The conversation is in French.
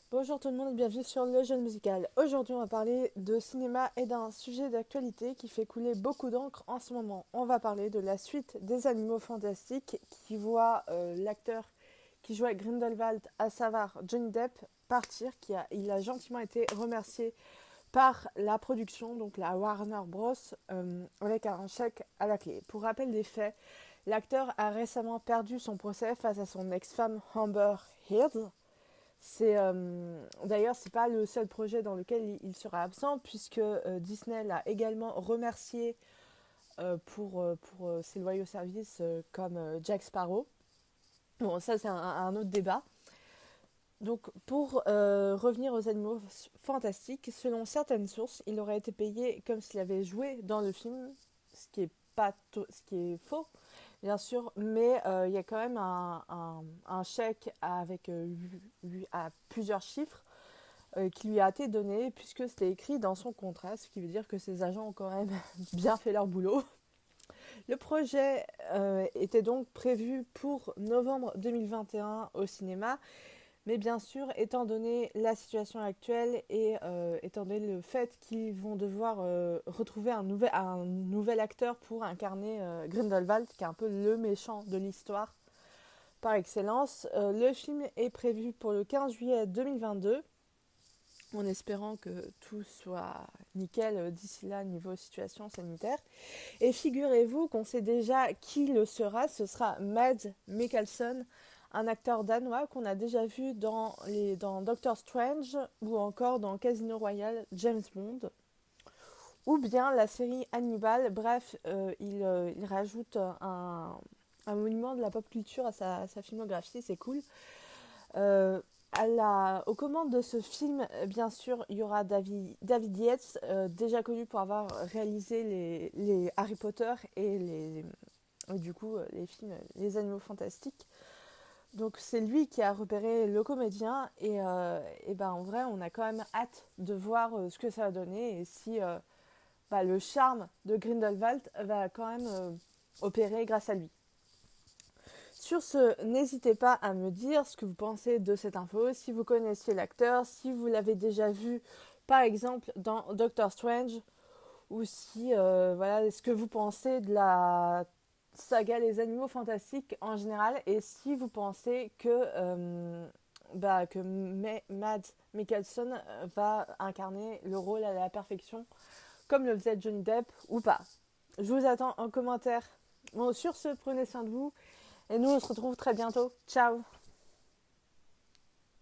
Bonjour tout le monde et bienvenue sur Le Jeune Musical. Aujourd'hui on va parler de cinéma et d'un sujet d'actualité qui fait couler beaucoup d'encre en ce moment. On va parler de la suite des Animaux Fantastiques qui voit l'acteur qui jouait Grindelwald, à savoir Johnny Depp, partir. Il a gentiment été remercié par la production, donc la Warner Bros, avec un chèque à la clé. Pour rappel des faits, l'acteur a récemment perdu son procès face à son ex-femme Amber Heard. D'ailleurs, c'est pas le seul projet dans lequel il sera absent, puisque Disney l'a également remercié pour ses loyaux services, comme Jack Sparrow. Bon, ça c'est un autre débat. Donc pour revenir aux Animaux Fantastiques, selon certaines sources, il aurait été payé comme s'il avait joué dans le film, ce qui est faux, bien sûr, mais il y a quand même un chèque avec à plusieurs chiffres qui lui a été donné puisque c'était écrit dans son contrat, ce qui veut dire que ses agents ont quand même bien fait leur boulot. Le projet était donc prévu pour novembre 2021 au cinéma, mais bien sûr, étant donné la situation actuelle et étant donné le fait qu'ils vont devoir retrouver un nouvel acteur pour incarner Grindelwald, qui est un peu le méchant de l'histoire par excellence, le film est prévu pour le 15 juillet 2022, en espérant que tout soit nickel d'ici là niveau situation sanitaire. Et figurez-vous qu'on sait déjà qui le sera, ce sera Mads Mikkelsen, un acteur danois qu'on a déjà vu dans Doctor Strange ou encore dans Casino Royale, James Bond, ou bien la série Hannibal. Bref, il rajoute un monument de la pop culture à sa filmographie, c'est cool. Euh, Aux commandes de ce film, bien sûr, il y aura David Yates, déjà connu pour avoir réalisé les Harry Potter et du coup les films Les Animaux Fantastiques. Donc c'est lui qui a repéré le comédien et ben en vrai on a quand même hâte de voir ce que ça va donner et si le charme de Grindelwald va quand même opérer grâce à lui. Sur ce, n'hésitez pas à me dire ce que vous pensez de cette info, si vous connaissiez l'acteur, si vous l'avez déjà vu par exemple dans Doctor Strange, ou si voilà ce que vous pensez de la saga Les Animaux Fantastiques en général, et si vous pensez que Mads Mikkelsen va incarner le rôle à la perfection, comme le faisait Johnny Depp, ou pas. Je vous attends en commentaire. Bon, sur ce, prenez soin de vous, et nous on se retrouve très bientôt. Ciao!